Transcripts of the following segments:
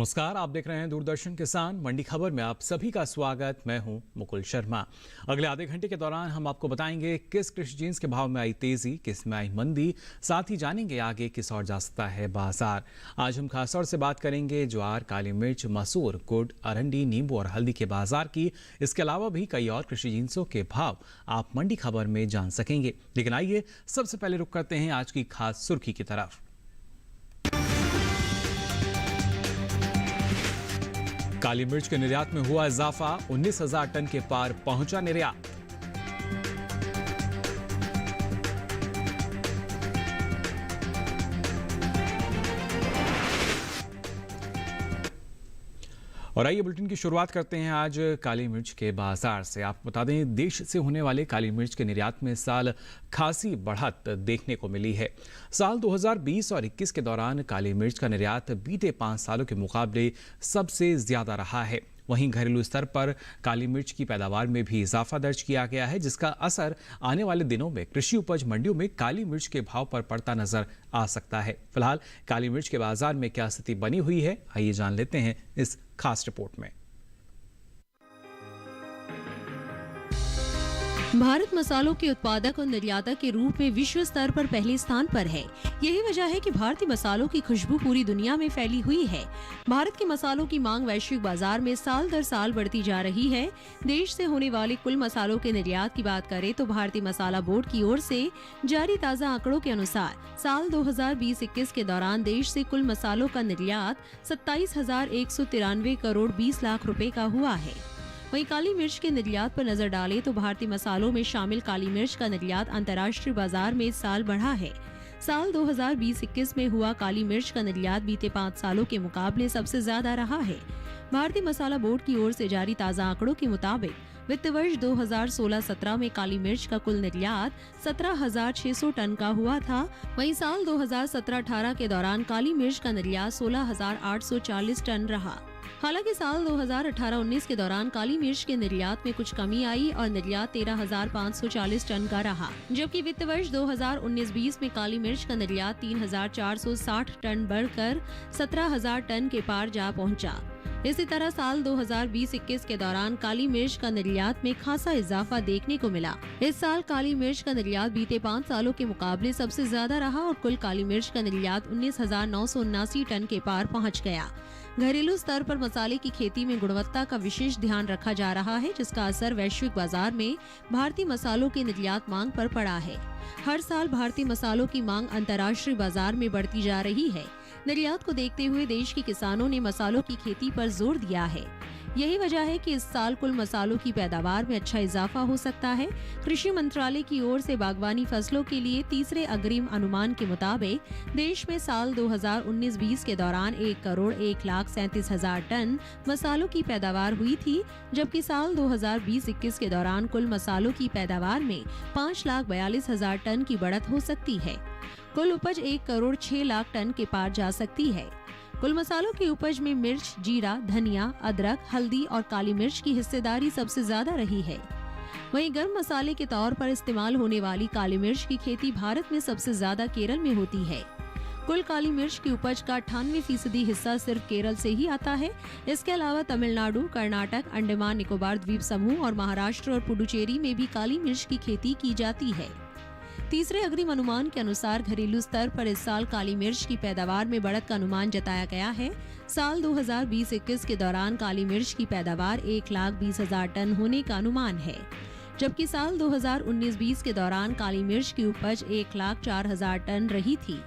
नमस्कार, आप देख रहे हैं दूरदर्शन किसान मंडी खबर में आप सभी का स्वागत। मैं हूं मुकुल शर्मा। अगले आधे घंटे के दौरान हम आपको बताएंगे किस कृषि जीन्स के भाव में आई तेजी, किस में आई मंदी, साथ ही जानेंगे आगे किस और जा सकता है बाजार। आज हम खास तौर से बात करेंगे ज्वार, काली मिर्च, मसूर, गुड़, अरंडी, नींबू और हल्दी के बाजार की। इसके अलावा भी कई और कृषि जीन्सों के भाव आप मंडी खबर में जान सकेंगे। लेकिन आइए सबसे पहले रुक करते हैं आज की खास सुर्खी की तरफ। काली मिर्च के निर्यात में हुआ इजाफा, 19,000 टन के पार पहुंचा निर्यात। और आइए बुलेटिन की शुरुआत करते हैं आज काली मिर्च के बाजार से। आपको बता दें, देश से होने वाले काली मिर्च के निर्यात में इस साल खासी बढ़त देखने को मिली है। साल 2020 और 21 के दौरान काली मिर्च का निर्यात बीते 5 सालों के मुकाबले सबसे ज्यादा रहा है। वहीं घरेलू स्तर पर काली मिर्च की पैदावार में भी इजाफा दर्ज किया गया है, जिसका असर आने वाले दिनों में कृषि उपज मंडियों में काली मिर्च के भाव पर पड़ता नजर आ सकता है। फिलहाल काली मिर्च के बाजार में क्या स्थिति बनी हुई है, आइए जान लेते हैं इस खास रिपोर्ट में। भारत मसालों के उत्पादक और निर्यातक के रूप में विश्व स्तर पर पहले स्थान पर है। यही वजह है कि भारतीय मसालों की खुशबू पूरी दुनिया में फैली हुई है। भारत के मसालों की मांग वैश्विक बाजार में साल दर साल बढ़ती जा रही है। देश से होने वाले कुल मसालों के निर्यात की बात करें तो भारतीय मसाला बोर्ड की ओर से जारी ताज़ा आंकड़ों के अनुसार साल 2020-21 के दौरान देश से कुल मसालों का निर्यात 27,193 करोड़ 20 लाख रुपए का हुआ है। वहीं काली मिर्च के निर्यात पर नजर डालें तो भारतीय मसालों में शामिल काली मिर्च का निर्यात अंतर्राष्ट्रीय बाजार में इस साल बढ़ा है। साल 2020-21 में हुआ काली मिर्च का निर्यात बीते 5 सालों के मुकाबले सबसे ज्यादा रहा है। भारतीय मसाला बोर्ड की ओर से जारी ताज़ा आंकड़ों के मुताबिक वित्त वर्ष 2016-17 में काली मिर्च का कुल निर्यात 17,600 टन का हुआ था। वहीं साल 2017-18 के दौरान काली मिर्च का निर्यात 16,840 टन रहा। हालांकि साल 2018-19 के दौरान काली मिर्च के निर्यात में कुछ कमी आई और निर्यात 13,540 टन का रहा, जबकि वित्त वर्ष 2019-20 में काली मिर्च का निर्यात 3,460 टन बढ़कर 17,000 टन के पार जा पहुंचा। इसी तरह साल 2020-21 के दौरान काली मिर्च का निर्यात में खासा इजाफा देखने को मिला। इस साल काली मिर्च का निर्यात बीते 5 सालों के मुकाबले सबसे ज्यादा रहा और कुल काली मिर्च का निर्यात 19,979 टन के पार पहुंच गया। घरेलू स्तर पर मसाले की खेती में गुणवत्ता का विशेष ध्यान रखा जा रहा है, जिसका असर वैश्विक बाजार में भारतीय मसालों की निर्यात मांग पर पड़ा है। हर साल भारतीय मसालों की मांग अंतर्राष्ट्रीय बाजार में बढ़ती जा रही है। निर्यात को देखते हुए देश के किसानों ने मसालों की खेती पर जोर दिया है। यही वजह है कि इस साल कुल मसालों की पैदावार में अच्छा इजाफा हो सकता है। कृषि मंत्रालय की ओर से बागवानी फसलों के लिए तीसरे अग्रिम अनुमान के मुताबिक देश में साल 2019-20 के दौरान 1,01,37,000 टन मसालों की पैदावार हुई थी, जबकि साल 2020-21 के दौरान कुल मसालों की पैदावार में 5,42,000 टन की बढ़त हो सकती है। कुल उपज 1,06,00,000 टन के पार जा सकती है। कुल मसालों की उपज में मिर्च, जीरा, धनिया, अदरक, हल्दी और काली मिर्च की हिस्सेदारी सबसे ज्यादा रही है। वहीं गर्म मसाले के तौर पर इस्तेमाल होने वाली काली मिर्च की खेती भारत में सबसे ज्यादा केरल में होती है। कुल काली मिर्च की उपज का 98% हिस्सा सिर्फ केरल से ही आता है। इसके अलावा तमिलनाडु, कर्नाटक, अंडमान निकोबार द्वीप समूह और महाराष्ट्र और पुडुचेरी में भी काली मिर्च की खेती की जाती है। तीसरे अग्रिम अनुमान के अनुसार घरेलू स्तर पर इस साल काली मिर्च की पैदावार में बढ़त का अनुमान जताया गया है। साल 2020-21 के दौरान काली मिर्च की पैदावार 1,20,000 टन होने का अनुमान है, जबकि साल 2019-20 के दौरान काली मिर्च की उपज 1,04,000 टन रही थी।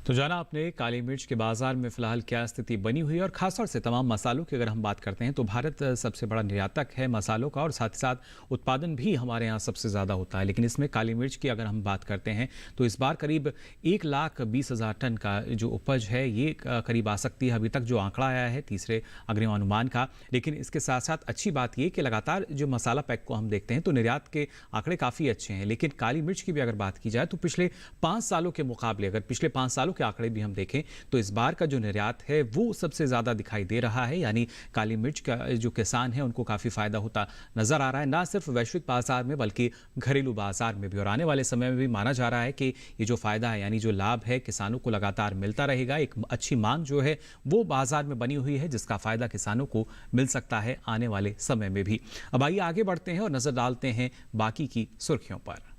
तो जाना आपने काली मिर्च के बाजार में फिलहाल क्या स्थिति बनी हुई है। और खासतौर से तमाम मसालों की अगर हम बात करते हैं तो भारत सबसे बड़ा निर्यातक है मसालों का, और साथ ही साथ उत्पादन भी हमारे यहाँ सबसे ज़्यादा होता है। लेकिन इसमें काली मिर्च की अगर हम बात करते हैं तो इस बार करीब 1,20,000 टन का जो उपज है ये करीब आ सकती है, अभी तक जो आंकड़ा आया है तीसरे अग्रिम अनुमान का। लेकिन इसके साथ साथ अच्छी बात ये कि लगातार जो मसाला पैक को हम देखते हैं तो निर्यात के आंकड़े काफ़ी अच्छे हैं। लेकिन काली मिर्च की भी अगर बात की जाए तो पिछले 5 सालों के मुकाबले, अगर पिछले 5 सालों के आंकड़े भी हम देखें तो इस बार का जो निर्यात है वो सबसे ज़्यादा दिखाई दे रहा है, यानी काली मिर्च का जो किसान है उनको काफ़ी फायदा होता नजर आ रहा है, ना सिर्फ वैश्विक बाजार में बल्कि घरेलू बाजार में भी। और आने वाले समय में भी माना जा रहा है कि ये जो फायदा है यानी जो लाभ है किसानों को लगातार मिलता रहेगा। एक अच्छी मांग जो है वो बाजार में बनी हुई है जिसका फायदा किसानों को मिल सकता है आने वाले समय में भी। अब आइए आगे बढ़ते हैं और नजर डालते हैं बाकी की सुर्खियों पर।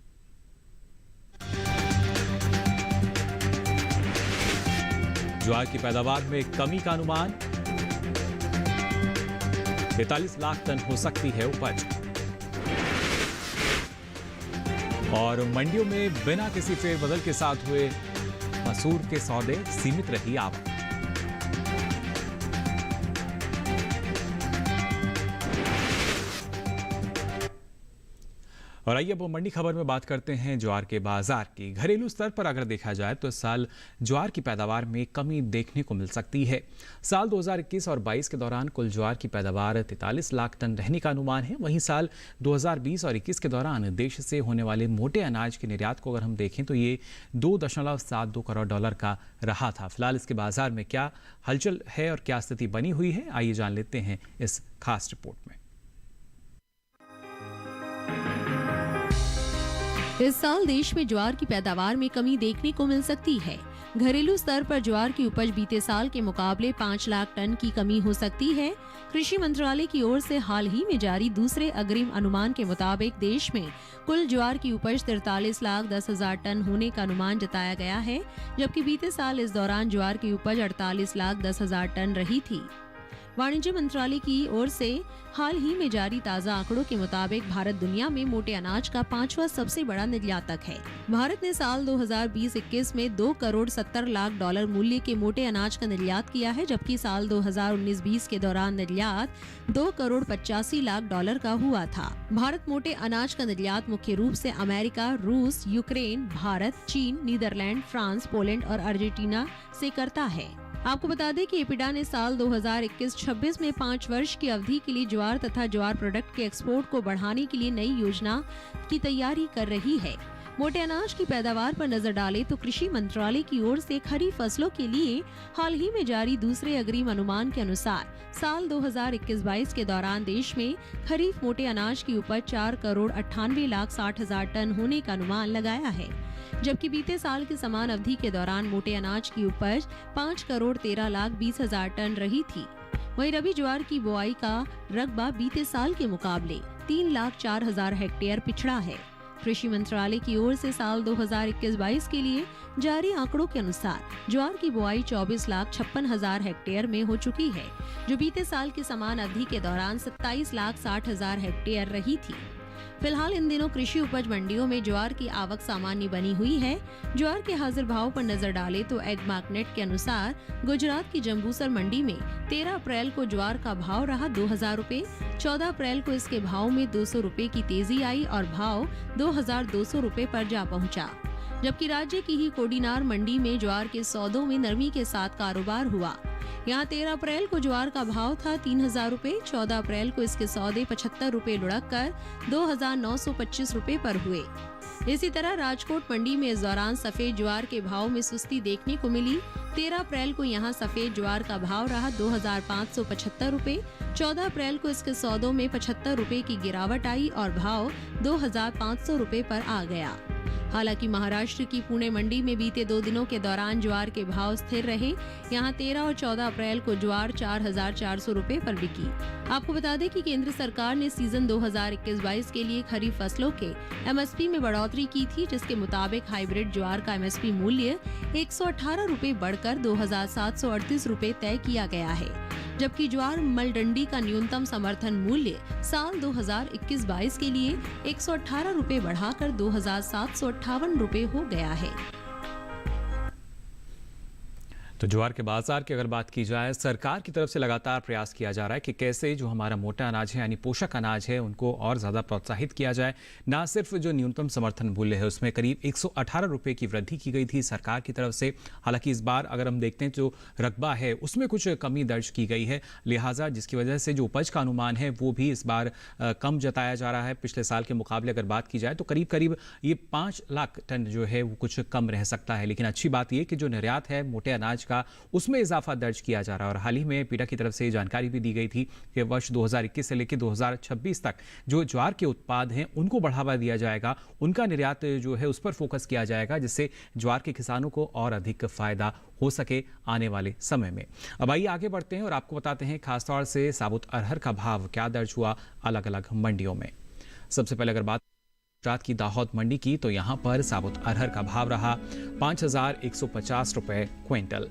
ज्वार की पैदावार में कमी का अनुमान, 43 लाख टन हो सकती है उपज। और मंडियों में बिना किसी फेरबदल के साथ हुए मसूर के सौदे, सीमित रही आवक। और आइए अब मंडी खबर में बात करते हैं ज्वार के बाजार की। घरेलू स्तर पर अगर देखा जाए तो इस साल ज्वार की पैदावार में कमी देखने को मिल सकती है। साल 2021 और 22 के दौरान कुल ज्वार की पैदावार 43 लाख टन रहने का अनुमान है। वहीं साल 2020 और 21 के दौरान देश से होने वाले मोटे अनाज के निर्यात को अगर हम देखें तो ये 2.72 करोड़ डॉलर का रहा था। फिलहाल इसके बाजार में क्या हलचल है और क्या स्थिति बनी हुई है, आइए जान लेते हैं इस खास रिपोर्ट में। इस साल देश में ज्वार की पैदावार में कमी देखने को मिल सकती है। घरेलू स्तर पर ज्वार की उपज बीते साल के मुकाबले 5 लाख टन की कमी हो सकती है। कृषि मंत्रालय की ओर से हाल ही में जारी दूसरे अग्रिम अनुमान के मुताबिक देश में कुल ज्वार की उपज 43 लाख 10 हजार टन होने का अनुमान जताया गया है, जबकि बीते साल इस दौरान ज्वार की उपज 48 लाख 10 हजार टन रही थी। वाणिज्य मंत्रालय की ओर से हाल ही में जारी ताज़ा आंकड़ों के मुताबिक भारत दुनिया में मोटे अनाज का 5वां सबसे बड़ा निर्यातक है। भारत ने साल 2020-21 में 2 करोड़ 70 लाख डॉलर मूल्य के मोटे अनाज का निर्यात किया है, जबकि साल 2019-20 के दौरान निर्यात 2 करोड़ 85 लाख डॉलर का हुआ था। भारत मोटे अनाज का निर्यात मुख्य रूप से अमेरिका, रूस, यूक्रेन, भारत, चीन, नीदरलैंड, फ्रांस, पोलैंड और अर्जेंटीना से करता है। आपको बता दें कि एपिडा ने साल 2021-26 में 5 वर्ष की अवधि के लिए ज्वार तथा ज्वार प्रोडक्ट के एक्सपोर्ट को बढ़ाने के लिए नई योजना की तैयारी कर रही है। मोटे अनाज की पैदावार पर नजर डालें तो कृषि मंत्रालय की ओर से खरीफ फसलों के लिए हाल ही में जारी दूसरे अग्रिम अनुमान के अनुसार साल 2021-22 के दौरान देश में खरीफ मोटे अनाज की उपज 4 करोड़ 98 लाख 60 हजार टन होने का अनुमान लगाया है, जबकि बीते साल की समान अवधि के दौरान मोटे अनाज की उपज 5 करोड़ 13 लाख 20 हजार टन रही थी। वहीं रबी ज्वार की बुआई का रकबा बीते साल के मुकाबले 3 लाख 4 हजार हेक्टेयर पिछड़ा है। कृषि मंत्रालय की ओर से साल 2021-22 के लिए जारी आंकड़ों के अनुसार ज्वार की बुआई 24 लाख 56 हजार हेक्टेयर में हो चुकी है, जो बीते साल की समान अवधि के दौरान 27 लाख 60 हजार हेक्टेयर रही थी। फिलहाल इन दिनों कृषि उपज मंडियों में ज्वार की आवक सामान्य बनी हुई है। ज्वार के हाजिर भाव पर नजर डालें तो एग मार्केट के अनुसार गुजरात की जंबूसर मंडी में 13 अप्रैल को ज्वार का भाव रहा 2000 रुपए, 14 अप्रैल को इसके भाव में 200 रुपए की तेजी आई और भाव 2200 रुपए पर जा पहुंचा। जबकि राज्य की ही कोडीनार मंडी में ज्वार के सौदों में नरमी के साथ कारोबार हुआ। यहाँ 13 अप्रैल को ज्वार का भाव था 3000 रुपए, 14 अप्रैल को इसके सौदे 75 रुपए लुढ़क कर 2925 रुपए पर हुए। इसी तरह राजकोट मंडी में इस दौरान सफेद ज्वार के भाव में सुस्ती देखने को मिली। 13 अप्रैल को यहाँ सफेद ज्वार का भाव रहा 2575 रुपए, 14 अप्रैल को इसके सौदों में 75 रुपए की गिरावट आई और भाव 2500 रुपए पर आ गया। हालांकि महाराष्ट्र की पुणे मंडी में बीते 2 दिनों के दौरान ज्वार के भाव स्थिर रहे। यहां 13 और 14 अप्रैल को ज्वार 4400 रुपए पर बिकी। आपको बता दें कि केंद्र सरकार ने सीजन 2021-22 के लिए खरीफ फसलों के एमएसपी में बढ़ोतरी की थी, जिसके मुताबिक हाइब्रिड ज्वार का एमएसपी मूल्य 118 रुपए बढ़कर 2738 रुपए तय किया गया है, जबकि ज्वार मलडंडी का न्यूनतम समर्थन मूल्य साल 2021-22 के लिए 118 रुपए बढ़ाकर 2758 रुपए हो गया है। तो ज्वार के बाजार की अगर बात की जाए, सरकार की तरफ से लगातार प्रयास किया जा रहा है कि कैसे जो हमारा मोटा अनाज है यानी पोषक अनाज है उनको और ज़्यादा प्रोत्साहित किया जाए। ना सिर्फ जो न्यूनतम समर्थन मूल्य है उसमें करीब 118 रुपये की वृद्धि की गई थी सरकार की तरफ से। हालांकि इस बार अगर हम देखते हैं जो रकबा है उसमें कुछ कमी दर्ज की गई है, लिहाजा जिसकी वजह से जो उपज का अनुमान है वो भी इस बार कम जताया जा रहा है। पिछले साल के मुकाबले अगर बात की जाए तो करीब करीब ये 5 लाख टन जो है वो कुछ कम रह सकता है। लेकिन अच्छी बात ये कि जो निर्यात है मोटे अनाज का उसमें इजाफा दर्ज किया जा रहा है। और हाल ही में पीडा की तरफ से जानकारी भी दी गई थी कि वर्ष 2021 से लेकर 2026 तक जो ज्वार के उत्पाद हैं उनको बढ़ावा दिया जाएगा, उनका निर्यात जो है उस पर फोकस किया जाएगा, जिससे ज्वार के किसानों को और अधिक फायदा हो सके आने वाले समय में। अब आइए आगे बढ़ते हैं और आपको बताते हैं खासतौर से साबुत अरहर का भाव क्या दर्ज हुआ अलग अलग मंडियों में। सबसे पहले अगर बात गुजरात की दाहोद मंडी की तो यहाँ पर साबुत अरहर का भाव रहा 5,150 रुपये क्विंटल।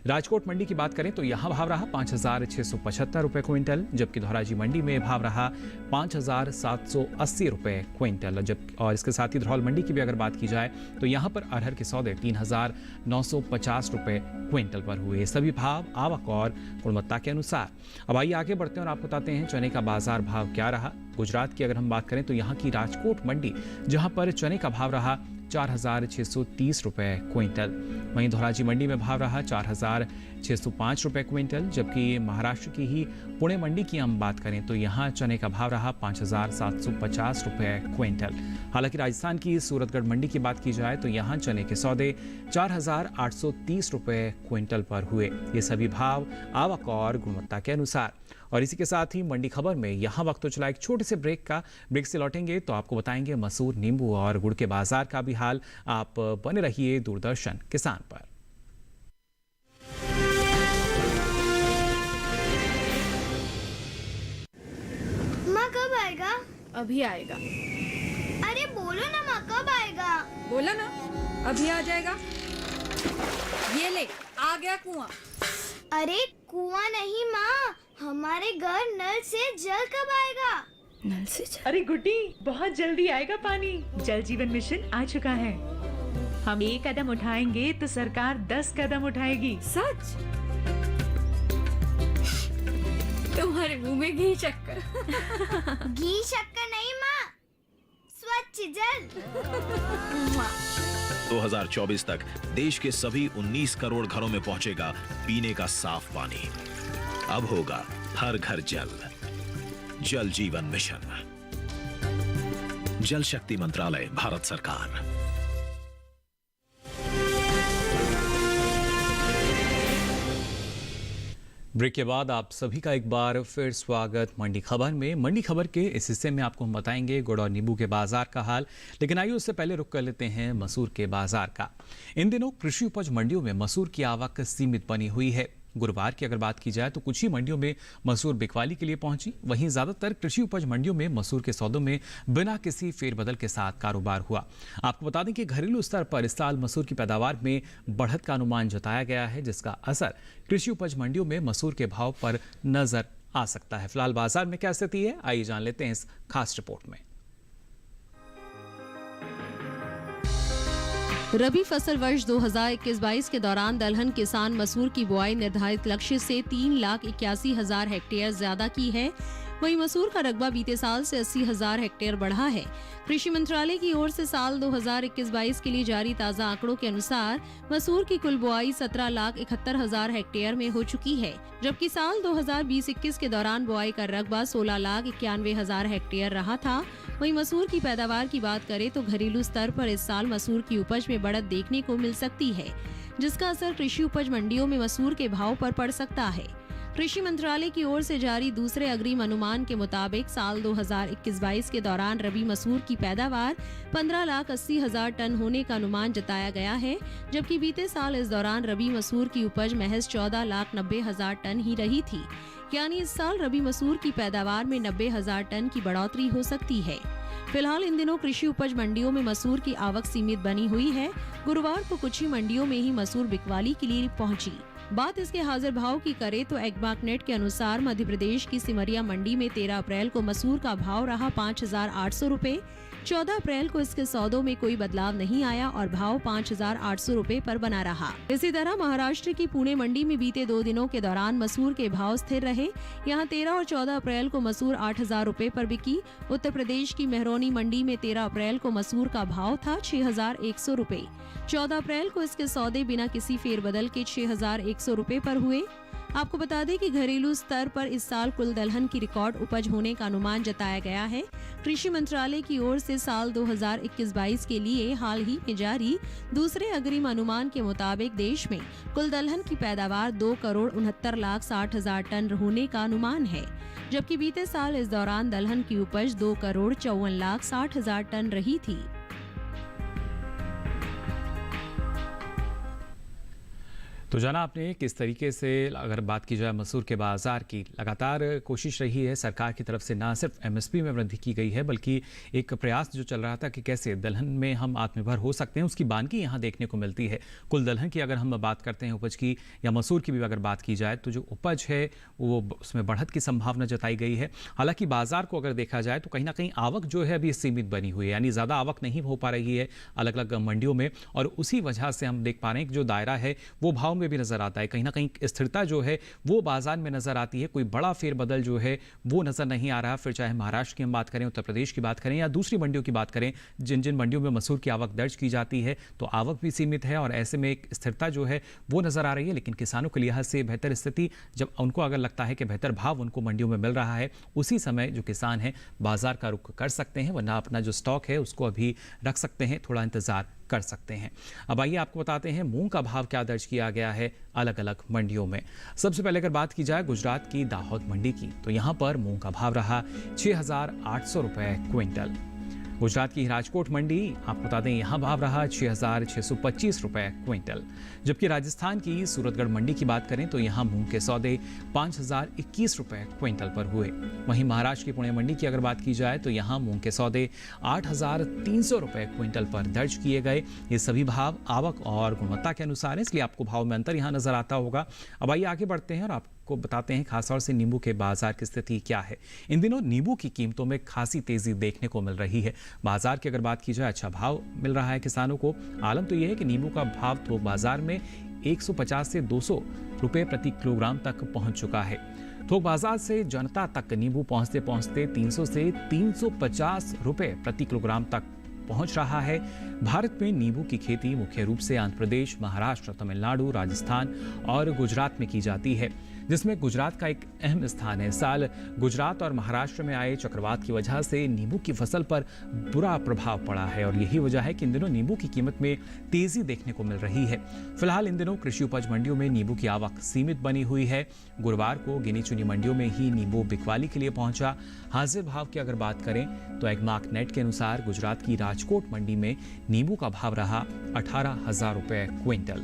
राजकोट मंडी की बात करें तो यहाँ भाव रहा 5,675 रुपये क्विंटल, जबकि धौराजी मंडी में भाव रहा 5,780 रुपये क्विंटल। और इसके साथ ही धरौल मंडी की भी अगर बात की जाए तो यहाँ पर अरहर के सौदे 3,950 रुपये क्विंटल पर हुए। सभी भाव आवक और गुणवत्ता के अनुसार। अब आइए आगे बढ़ते हैं और आपको बताते हैं चने का बाजार भाव क्या रहा। गुजरात की अगर हम बात करें तो यहाँ की राजकोट मंडी जहाँ पर चने का भाव रहा 4,630 रुपये क्विंटल, वहीं धौराजी मंडी में भाव रहा 4,605 रुपये क्विंटल, जबकि महाराष्ट्र की ही पुणे मंडी की हम बात करें तो यहाँ चने का भाव रहा 5,750 रुपये क्विंटल। हालांकि राजस्थान की सूरतगढ़ मंडी की बात की जाए तो यहाँ चने के सौदे 4,830 रुपये क्विंटल पर हुए। ये सभी भाव आवक और गुणवत्ता के अनुसार। और इसी के साथ ही मंडी खबर में यहाँ वक्त तो चला एक छोटे से ब्रेक से लौटेंगे तो आपको बताएंगे मसूर, नींबू और गुड़ के बाजार का भी हाल। आप बने रहिए दूरदर्शन किसान पर। माँ कब आएगा? अभी आएगा। अरे बोलो ना माँ कब आएगा? बोला ना अभी आ जाएगा। ये ले आ गया कुआं। अरे कुआं नहीं माँ, हमारे घर नल से जल कब आएगा? नल से जल? अरे गुड्डी बहुत जल्दी आएगा पानी। जल जीवन मिशन आ चुका है। हम 1 कदम उठाएंगे तो सरकार 10 कदम उठाएगी। सच? तुम्हारे मुंह में घी शक्कर। घी शक्कर नहीं माँ, स्वच्छ जल। 2024 तक देश के सभी 19 करोड़ घरों में पहुंचेगा पीने का साफ पानी। अब होगा हर घर जल। जल जीवन मिशन, जल शक्ति मंत्रालय, भारत सरकार। ब्रेक के बाद आप सभी का एक बार फिर स्वागत मंडी खबर में। मंडी खबर के इस हिस्से में आपको हम बताएंगे गुड़ और नींबू के बाजार का हाल, लेकिन आइए उससे पहले रुक कर लेते हैं मसूर के बाजार का। इन दिनों कृषि उपज मंडियों में मसूर की आवक सीमित बनी हुई है। गुरुवार की अगर बात की जाए तो कुछ ही मंडियों में मसूर बिकवाली के लिए पहुंची, वहीं ज्यादातर कृषि उपज मंडियों में मसूर के सौदों में बिना किसी फेरबदल के साथ कारोबार हुआ। आपको बता दें कि घरेलू स्तर पर इस साल मसूर की पैदावार में बढ़त का अनुमान जताया गया है, जिसका असर कृषि उपज मंडियों में मसूर के भाव पर नजर आ सकता है। फिलहाल बाजार में क्या स्थिति है, आइए जान लेते हैं इस खास रिपोर्ट में। रबी फसल वर्ष 2021-22 के दौरान दलहन किसान मसूर की बुआई निर्धारित लक्ष्य से 3,81,000 हेक्टेयर ज्यादा की है। वहीं मसूर का रकबा बीते साल से 80,000 हेक्टेयर बढ़ा है। कृषि मंत्रालय की ओर से साल 2021-22 के लिए जारी ताज़ा आंकड़ों के अनुसार मसूर की कुल बुआई 17,71,000 हेक्टेयर में हो चुकी है, जबकि साल 2020-21 के दौरान बुआई का रकबा 16,91,000 हेक्टेयर रहा था। वहीं मसूर की पैदावार की बात करें तो घरेलू स्तर पर इस साल मसूर की उपज में बढ़त देखने को मिल सकती है, जिसका असर कृषि उपज मंडियों में मसूर के भाव पर पड़ सकता है। कृषि मंत्रालय की ओर से जारी दूसरे अग्रिम अनुमान के मुताबिक साल 2021-22 के दौरान रबी मसूर की पैदावार 15,80,000 टन होने का अनुमान जताया गया है, जबकि बीते साल इस दौरान रबी मसूर की उपज महज 14,90,000 टन ही रही थी। यानी इस साल रबी मसूर की पैदावार में 90,000 टन की बढ़ोतरी हो सकती है। फिलहाल इन दिनों कृषि उपज मंडियों में मसूर की आवक सीमित बनी हुई है। गुरुवार को कुछ ही मंडियों में ही मसूर बिकवाली के लिए पहुंची। बात इसके हाजिर भाव की करें तो एग्मार्कनेट के अनुसार मध्य प्रदेश की सिमरिया मंडी में 13 अप्रैल को मसूर का भाव रहा 5,800 रुपए, 14 अप्रैल को इसके सौदों में कोई बदलाव नहीं आया और भाव 5,800 रुपए पर बना रहा। इसी तरह महाराष्ट्र की पुणे मंडी में बीते 2 दिनों के दौरान मसूर के भाव स्थिर रहे। यहाँ 13 और 14 अप्रैल को मसूर 8,000 रुपए पर बिकी। उत्तर प्रदेश की मेहरौनी मंडी में 13 अप्रैल को मसूर का भाव था 6,100 रुपए। 14 अप्रैल को इसके सौदे बिना किसी फेरबदल के 6,100 रुपए पर हुए। आपको बता दें कि घरेलू स्तर पर इस साल कुल दलहन की रिकॉर्ड उपज होने का अनुमान जताया गया है। कृषि मंत्रालय की ओर से साल 2021-22 के लिए हाल ही में जारी दूसरे अग्रिम अनुमान के मुताबिक देश में कुल दलहन की पैदावार 2,69,60,000 टन होने का अनुमान है, जबकि बीते साल इस दौरान दलहन की उपज 2,54,60,000 टन रही थी। तो जाना आपने किस तरीके से, अगर बात की जाए मसूर के बाजार की, लगातार कोशिश रही है सरकार की तरफ से ना सिर्फ एमएसपी में वृद्धि की गई है, बल्कि एक प्रयास जो चल रहा था कि कैसे दलहन में हम आत्मनिर्भर हो सकते हैं, उसकी बानगी यहाँ देखने को मिलती है। कुल दलहन की अगर हम बात करते हैं उपज की, या मसूर की भी अगर बात की जाए, तो जो उपज है वो उसमें बढ़त की संभावना जताई गई है। हालांकि बाजार को अगर देखा जाए तो कहीं ना कहीं आवक जो है अभी सीमित बनी हुई है, यानी ज़्यादा आवक नहीं हो पा रही है अलग अलग मंडियों में, और उसी वजह से हम देख पा रहे हैं कि जो दायरा है वो भाव में भी नजर आता है। कहीं ना कहीं स्थिरता जो है वो बाजार में नजर आती है, कोई बड़ा फेरबदल जो है वो नजर नहीं आ रहा। फिर चाहे महाराष्ट्र की हम बात करें, उत्तर प्रदेश की बात करें, या दूसरी मंडियों की बात करें, जिन जिन मंडियों में मसूर की आवक दर्ज की जाती है, तो आवक भी सीमित है और ऐसे में एक स्थिरता जो है वो नजर आ रही है। लेकिन किसानों के लिहाज से बेहतर स्थिति, जब उनको अगर लगता है कि बेहतर भाव उनको मंडियों में मिल रहा है, उसी समय जो किसान है बाजार का रुख कर सकते हैं, वरना अपना जो स्टॉक है उसको अभी रख सकते हैं, थोड़ा इंतजार कर सकते हैं। अब आइए आपको बताते हैं मूंग का भाव क्या दर्ज किया गया है अलग अलग मंडियों में। सबसे पहले अगर बात की जाए गुजरात की दाहोद मंडी की, तो यहां पर मूंग का भाव रहा 6,800 रुपए क्विंटल। गुजरात की राजकोट मंडी, आपको बता दें, यहाँ भाव रहा 6,625 रुपए क्विंटल। जबकि राजस्थान की सूरतगढ़ मंडी की बात करें तो यहाँ मूंग के सौदे 5,021 रुपए क्विंटल पर हुए। वहीं महाराष्ट्र की पुणे मंडी की अगर बात की जाए तो यहाँ मूंग के सौदे 8,300 रुपए क्विंटल पर दर्ज किए गए। ये सभी भाव आवक और गुणवत्ता के अनुसार है, इसलिए आपको भाव में अंतर यहाँ नजर आता होगा। अब आइए आगे बढ़ते हैं और आपको बताते हैं खासतौर से नींबू के बाजार की स्थिति क्या है। इन दिनों नींबू की कीमतों में खासी तेजी देखने को मिल रही है। बाजार की अगर बात की जाए, अच्छा भाव मिल रहा है किसानों को। आलम तो यह है कि नींबू का भाव थोक बाजार में 150 से 200 रुपए प्रति किलोग्राम तक पहुंच चुका है। थोक बाजार से जनता तक नींबू पहुंचते पहुंचते 300 से 350 रुपए प्रति किलोग्राम तक पहुंच रहा है। भारत में नींबू की खेती मुख्य रूप से आंध्र प्रदेश, महाराष्ट्र, तमिलनाडु, राजस्थान और गुजरात में की जाती है, जिसमें गुजरात का एक अहम स्थान है। साल गुजरात और महाराष्ट्र में आए चक्रवात की वजह से नींबू की फसल पर बुरा प्रभाव पड़ा है और यही वजह है कि इन दिनों नींबू की कीमत में तेजी देखने को मिल रही है। फिलहाल इन दिनों कृषि उपज मंडियों में नींबू की आवक सीमित बनी हुई है। गुरुवार को गिनी चुनी मंडियों में ही नींबू बिकवाली के लिए पहुंचा। हाजिर भाव की अगर बात करें तो एगमार्क नेट के अनुसार गुजरात की राजकोट मंडी में नींबू का भाव रहा 18,000 रुपए क्विंटल।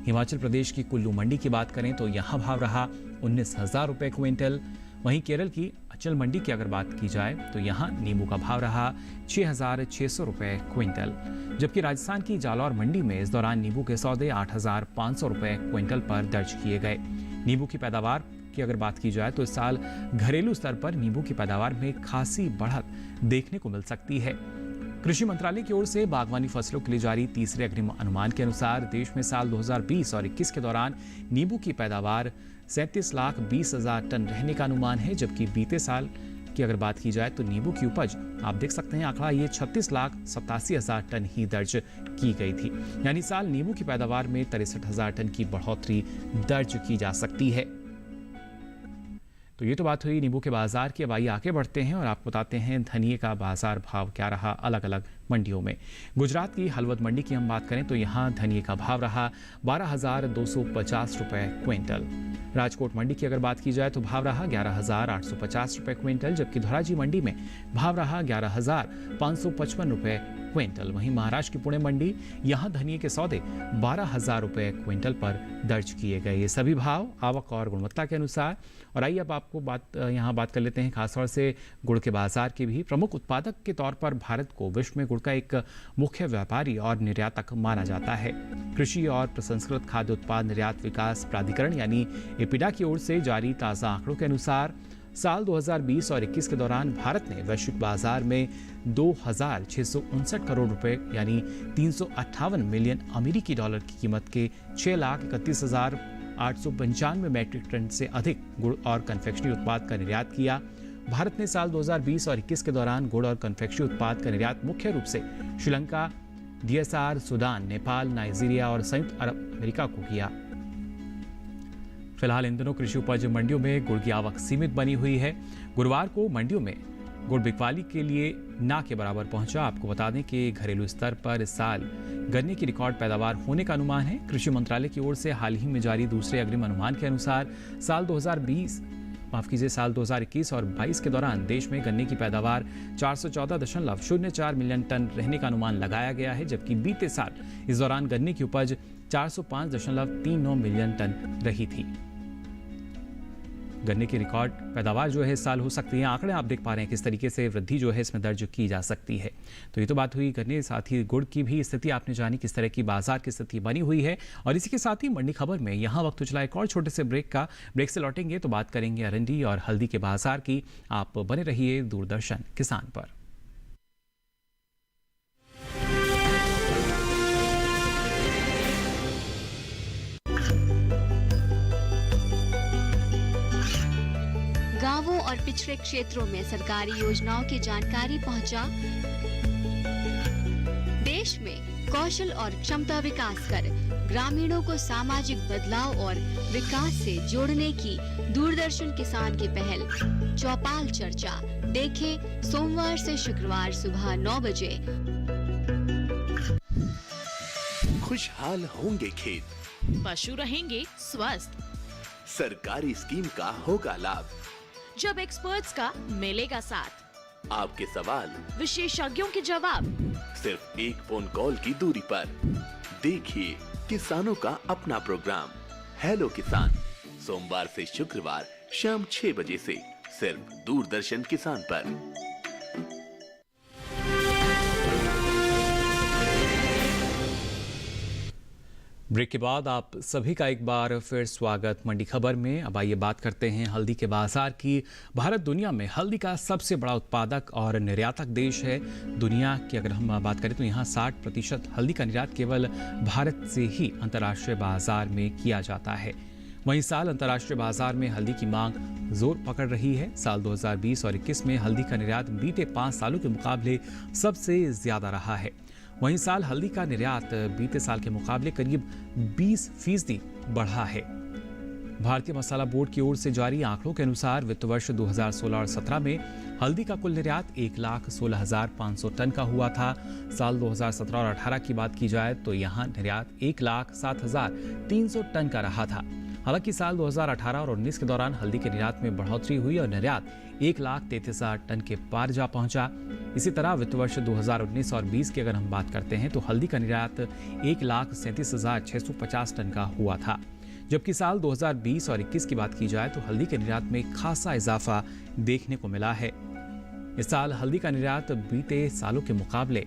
हिमाचल प्रदेश की कुल्लू मंडी की बात करें तो यहाँ भाव रहा 19,000 रुपए क्विंटल। वहीं केरल की अचल मंडी की अगर बात की जाए तो यहाँ नींबू का भाव रहा 6,600 रुपए क्विंटल। जबकि राजस्थान की जालौर मंडी में इस दौरान नींबू के सौदे 8,500 रुपए क्विंटल पर दर्ज किए गए। नींबू की पैदावार की अगर बात की जाए तो इस साल घरेलू स्तर पर नींबू की पैदावार में खासी बढ़त देखने को मिल सकती है। कृषि मंत्रालय की ओर से बागवानी फसलों के लिए जारी तीसरे अग्रिम अनुमान के अनुसार देश में साल 2020 और 21 के दौरान नींबू की पैदावार 37,20,000 टन रहने का अनुमान है। जबकि बीते साल की अगर बात की जाए तो नींबू की उपज, आप देख सकते हैं आंकड़ा, ये 36,87,000 टन ही दर्ज की गई थी। यानी साल नींबू की पैदावार में 63,000 टन की बढ़ोतरी दर्ज की जा सकती है। तो ये तो बात हुई नींबू के बाजार की। अब आइए आगे बढ़ते हैं और आपको बताते हैं धनिये का बाजार भाव क्या रहा अलग अलग मंडियों में। गुजरात की हलवद मंडी की हम बात करें तो यहाँ धनिये का भाव रहा 12,250 रुपए क्विंटल। राजकोट मंडी की अगर बात की जाए तो भाव रहा 11,850 रुपए क्विंटल। जबकि धोराजी मंडी में भाव रहा 11,555 रुपए क्विंटल। वहीं महाराष्ट्र की पुणे मंडी, यहाँ धनिये के सौदे 12,000 रुपए क्विंटल पर दर्ज किए गए। ये सभी भाव आवक और गुणवत्ता के अनुसार। और आइए अब आपको यहाँ बात कर लेते हैं खासतौर से गुड़ के बाजार की भी। प्रमुख उत्पादक के तौर पर भारत को विश्व में गुड़ का एक मुख्य व्यापारी और निर्यातक माना जाता है। कृषि और प्रसंस्कृत खाद्य उत्पाद निर्यात विकास प्राधिकरण यानी एपिडा की ओर से जारी ताज़ा आंकड़ों के अनुसार साल 2020 और 21 के दौरान भारत ने वैश्विक बाजार में 2,659 करोड़ रुपए यानी 358 मिलियन अमेरिकी डॉलर की कीमत के 6,31,895 मैट्रिक टन से अधिक गुड़ और कन्फेक्शनरी उत्पाद का निर्यात किया। भारत ने साल 2020 और 21 के दौरान गुड़ और कन्फेक्शनरी उत्पाद का निर्यात मुख्य रूप से Sri Lanka, DSR, Sudan, Nepal, Nigeria और संयुक्त अरब अमेरिका को किया। फिलहाल इन दिनों कृषि उपज मंडियों में गुड़ की आवक सीमित बनी हुई है। गुरुवार को मंडियों में गुड़ बिकवाली के लिए ना के बराबर पहुंचा। आपको बता दें कि घरेलू स्तर पर इस साल गन्ने की रिकॉर्ड पैदावार होने का अनुमान है। कृषि मंत्रालय की ओर से हाल ही में जारी दूसरे अग्रिम अनुमान के अनुसार साल 2021 और 22 के दौरान देश में गन्ने की पैदावार 414.04 मिलियन टन रहने का अनुमान लगाया गया है, जबकि बीते साल इस दौरान गन्ने की उपज 405.39 मिलियन टन रही थी। गन्ने की रिकॉर्ड पैदावार जो है इस साल हो सकती है। आंकड़े आप देख पा रहे हैं किस तरीके से वृद्धि जो है इसमें दर्ज की जा सकती है। तो ये तो बात हुई गन्ने, साथ ही गुड़ की भी स्थिति आपने जानी, किस तरह की बाजार की स्थिति बनी हुई है। और इसी के साथ ही मंडी खबर में यहाँ वक्त चला एक और छोटे से ब्रेक से लौटेंगे तो बात करेंगे अरंडी और हल्दी के बाजार की। आप बने रहिए दूरदर्शन किसान पर। गांवों और पिछड़े क्षेत्रों में सरकारी योजनाओं की जानकारी पहुंचा। देश में कौशल और क्षमता विकास कर ग्रामीणों को सामाजिक बदलाव और विकास से जोड़ने की दूरदर्शन किसान की पहल चौपाल चर्चा देखें सोमवार से शुक्रवार सुबह 9 बजे। खुशहाल होंगे खेत, पशु रहेंगे स्वस्थ, सरकारी स्कीम का होगा लाभ, जब एक्सपर्ट्स का मिलेगा साथ, आपके सवाल विशेषज्ञों के जवाब, सिर्फ एक फोन कॉल की दूरी पर। देखिए किसानों का अपना प्रोग्राम हेलो किसान, सोमवार से शुक्रवार शाम 6 बजे से सिर्फ दूरदर्शन किसान पर। ब्रेक के बाद आप सभी का एक बार फिर स्वागत मंडी खबर में। अब आइए बात करते हैं हल्दी के बाजार की। भारत दुनिया में हल्दी का सबसे बड़ा उत्पादक और निर्यातक देश है। दुनिया की अगर हम बात करें तो यहाँ 60% हल्दी का निर्यात केवल भारत से ही अंतर्राष्ट्रीय बाजार में किया जाता है। वहीं इस साल अंतर्राष्ट्रीय बाजार में हल्दी की मांग जोर पकड़ रही है। साल 2020 और 21 में हल्दी का निर्यात बीते 5 सालों के मुकाबले सबसे ज्यादा रहा है। वहीं साल हल्दी का निर्यात बीते साल के मुकाबले करीब 20% बढ़ा है। भारतीय मसाला बोर्ड की ओर से जारी आंकड़ों के अनुसार वित्त वर्ष 2016 और 17 में हल्दी का कुल निर्यात 1,16,500 टन का हुआ था। साल 2017 और 18 की बात की जाए तो यहाँ निर्यात 1,07,300 टन का रहा था। हालांकि साल 2018 और 19 के दौरान हल्दी के निर्यात में बढ़ोतरी हुई और निर्यात 1,33,000 टन के पार जा पहुंचा। इसी तरह वित्त वर्ष 2019 और 20 की अगर हम बात करते हैं तो हल्दी का निर्यात 1,37,650 टन का हुआ था, जबकि साल 2020 और 21 की बात की जाए तो हल्दी के निर्यात में खासा इजाफा देखने को मिला है। इस साल हल्दी का निर्यात बीते सालों के मुकाबले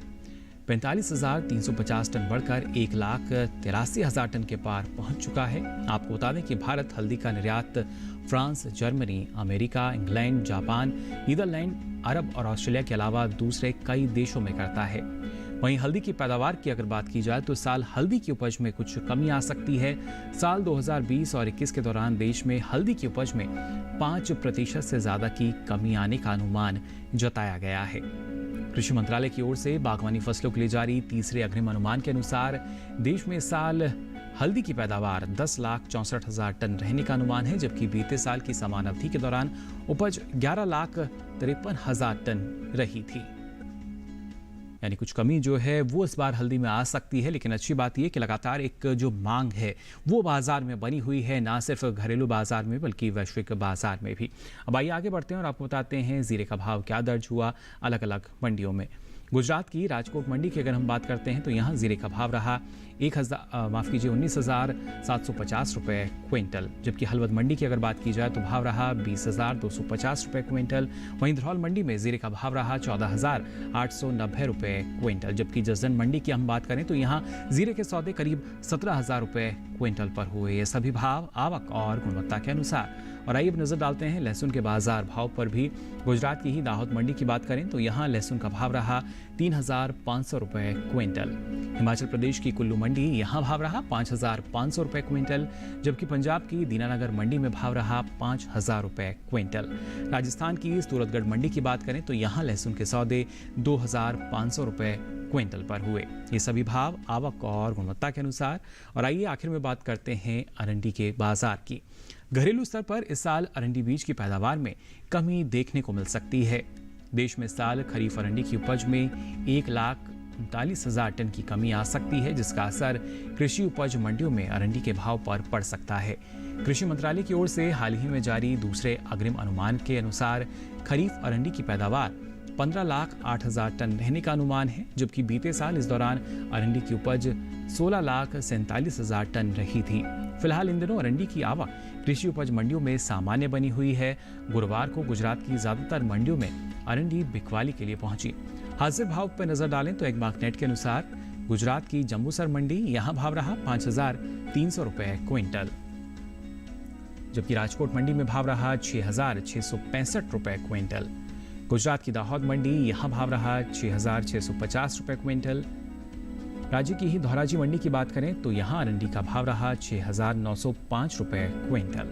45,350 टन बढ़कर 1,83,000 टन के पार पहुंच चुका है। आपको बता दें कि भारत हल्दी का निर्यात France, Germany, America, England, Japan, Netherland, Arab और ऑस्ट्रेलिया के अलावा दूसरे कई देशों में करता है। वहीं हल्दी की पैदावार की अगर बात की जाए तो साल हल्दी की उपज में कुछ कमी आ सकती है। साल 2020 और 21 के दौरान देश में हल्दी की उपज में 5% से ज्यादा की कमी आने का अनुमान जताया गया है। कृषि मंत्रालय की ओर से बागवानी फसलों के लिए जारी तीसरे अग्रिम अनुमान के अनुसार देश में साल हल्दी की पैदावार 10,64,000 टन रहने का अनुमान है, जबकि बीते साल की समान अवधि के दौरान उपज 11,53,000 टन रही थी। यानी कुछ कमी जो है वो इस बार हल्दी में आ सकती है, लेकिन अच्छी बात यह कि लगातार एक जो मांग है वो बाजार में बनी हुई है, ना सिर्फ घरेलू बाजार में बल्कि वैश्विक बाजार में भी। अब आइए आगे बढ़ते हैं और आपको बताते हैं जीरे का भाव क्या दर्ज हुआ अलग अलग मंडियों में। गुजरात की राजकोट मंडी की अगर हम बात करते हैं तो यहाँ जीरे का भाव रहा 19,750 रुपये क्विंटल, जबकि हलवद मंडी की अगर बात की जाए तो भाव रहा 20,250 रुपये क्विंटल। वहीं धरौल मंडी में जीरे का भाव रहा 14,890 रुपये क्विंटल, जबकि जसदन मंडी की हम बात करें तो यहाँ जीरे के सौदे करीब 17,000 रुपये क्विंटल पर हुए। ये सभी भाव आवक और गुणवत्ता के अनुसार। और आइए अब नजर डालते हैं लहसुन के बाजार भाव पर भी। गुजरात की ही दाहोद मंडी की बात करें तो यहाँ लहसुन का भाव रहा 3,500 रुपए क्विंटल। हिमाचल प्रदेश की कुल्लू मंडी यहाँ भाव रहा 5,500 रुपए क्विंटल, जबकि पंजाब की दीनानगर मंडी में भाव रहा 5,000 रुपए क्विंटल। राजस्थान की सूरतगढ़ मंडी की बात करें तो यहाँ लहसुन के सौदे 2,500 रुपए क्विंटल पर हुए। ये सभी भाव आवक और गुणवत्ता के अनुसार। और आइए आखिर में बात करते हैं अरंडी के बाजार की। घरेलू स्तर पर इस साल अरंडी बीज की पैदावार में कमी देखने को मिल सकती है। देश में इस साल खरीफ अरंडी की उपज में 1,39,000 टन की कमी आ सकती है, जिसका असर कृषि उपज मंडियों में अरंडी के भाव पर पड़ सकता है। कृषि मंत्रालय की ओर से हाल ही में जारी दूसरे अग्रिम अनुमान के अनुसार खरीफ अरंडी की पैदावार 15,08,000 टन रहने का अनुमान है, जबकि बीते साल इस दौरान अरंडी की उपज 16,47,000 टन रही थी। फिलहाल इन दिनों अरंडी की आवक कृषि उपज मंडियों में सामान्य बनी हुई है। गुरुवार को गुजरात की ज्यादातर मंडियों में अरंडी बिकवाली के लिए पहुंची। हाजिर भाव पर नजर डालें तो एग्मार्कनेट के अनुसार गुजरात की जम्बूसर मंडी यहां भाव रहा 5,300 रुपए क्विंटल, जबकि राजकोट मंडी में भाव रहा 6,665 रुपए क्विंटल। गुजरात की दाहोद मंडी यहां भाव रहा 6,650 रुपए क्विंटल। राज्य की ही धौराजी मंडी की बात करें तो यहां अरंडी का भाव रहा 6,905 रुपए क्विंटल।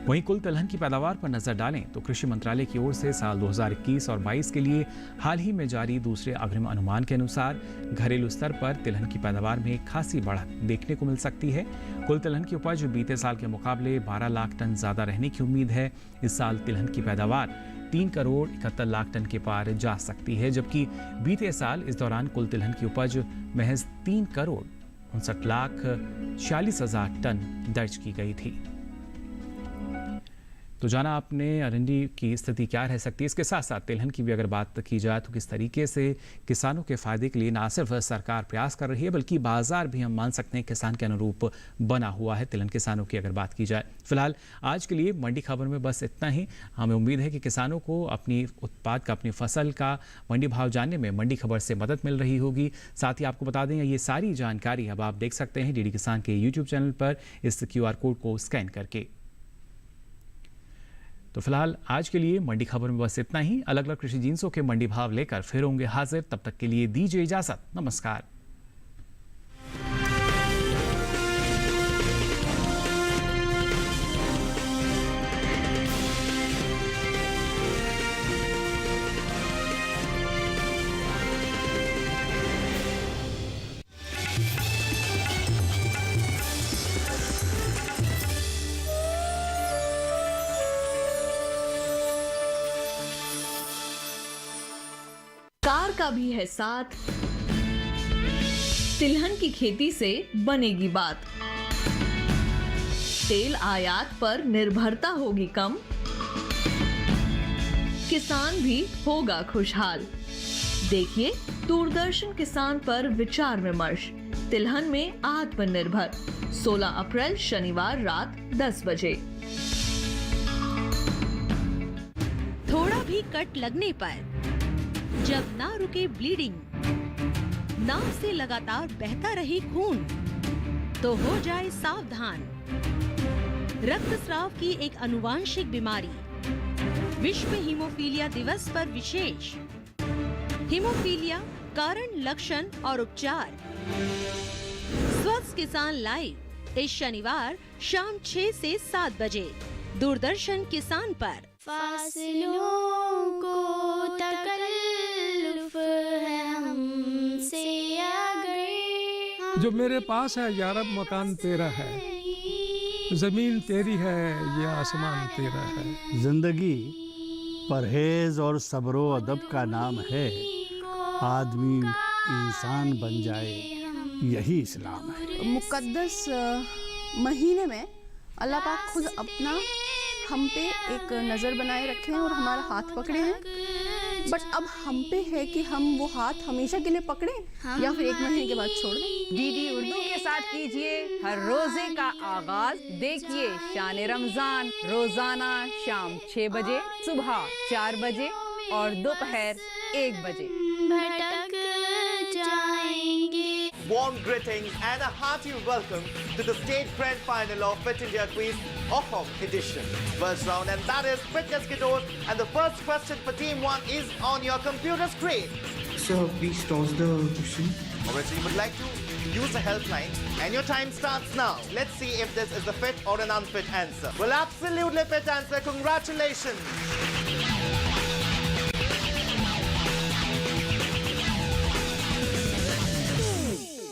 वहीं कुल तिलहन की पैदावार पर नजर डालें तो कृषि मंत्रालय की ओर से साल 2021 और 22 के लिए हाल ही में जारी दूसरे अग्रिम अनुमान के अनुसार घरेलू स्तर पर तिलहन की पैदावार में खासी बढ़त देखने को मिल सकती है। कुल तिलहन की उपज बीते साल के मुकाबले 12 लाख टन ज्यादा रहने की उम्मीद है। इस साल तिलहन की पैदावार 3 करोड़ 71 लाख टन के पार जा सकती है, जबकि बीते साल इस दौरान कुल तिलहन की उपज महज 3 करोड़ 59,46,000 टन दर्ज की गई थी। तो जाना आपने अरंडी की स्थिति क्या रह सकती है। इसके साथ साथ तिलहन की भी अगर बात की जाए तो किस तरीके से किसानों के फायदे के लिए ना सिर्फ सरकार प्रयास कर रही है, बल्कि बाजार भी हम मान सकते हैं किसान के अनुरूप बना हुआ है तिलहन किसानों की अगर बात की जाए। फिलहाल आज के लिए मंडी खबर में बस इतना ही। हमें उम्मीद है कि किसानों को अपनी उत्पाद का, अपनी फसल का मंडी भाव जानने में मंडी खबर से मदद मिल रही होगी। साथ ही आपको बता दें ये सारी जानकारी अब आप देख सकते हैं डीडी किसान के यूट्यूब चैनल पर इस QR कोड को स्कैन करके। तो फिलहाल आज के लिए मंडी खबर में बस इतना ही। अलग अलग कृषि जिंसों के मंडी भाव लेकर फिर होंगे हाजिर। तब तक के लिए दीजिए इजाजत। नमस्कार। कार का भी है साथ, तिलहन की खेती से बनेगी बात। तेल आयात पर निर्भरता होगी कम, किसान भी होगा खुशहाल। देखिए दूरदर्शन किसान पर विचार विमर्श, तिलहन में आत्मनिर्भर, 16 अप्रैल शनिवार रात 10 बजे। थोड़ा भी कट लगने पर, जब ना रुके ब्लीडिंग, नाक से लगातार बहता रहे खून, तो हो जाए सावधान। रक्तस्राव की एक अनुवांशिक बीमारी, विश्व हीमोफीलिया दिवस पर विशेष हीमोफीलिया कारण, लक्षण और उपचार। स्वस्थ किसान लाइव इस शनिवार शाम 6 से 7 बजे दूरदर्शन किसान पर। फासलों को तकल्लुफ है हमसे अगर, जो मेरे पास है यारब मकान तेरा है, जमीन तेरी है ये आसमान तेरा है। जिंदगी परहेज और सब्रो अदब का नाम है, आदमी इंसान बन जाए यही इस्लाम है। मुकद्दस महीने में अल्लाह पाक खुद अपना हम पे एक नज़र बनाए रखे हैं और हमारा हाथ पकड़े हैं, बट अब हम पे है कि हम वो हाथ हमेशा के लिए पकड़े या फिर 1 महीने के बाद छोड़ दें। डीडी उर्दू के साथ कीजिए हर रोजे का आगाज। देखिए शान रमजान रोजाना शाम 6 बजे, सुबह 4 बजे और दोपहर 1 बजे। भटक जाएंगे। वो warm greetings and a hearty welcome to the state grand final of Fit India Quiz Ahom edition. First round, and that is Fitness Kiddos. And the first question for Team 1 is on your computer screen. Sir, please toss the question. Alright, so you would like to use the helpline, and your time starts now. Let's see if this is a fit or an unfit answer. Well, absolutely fit answer. Congratulations.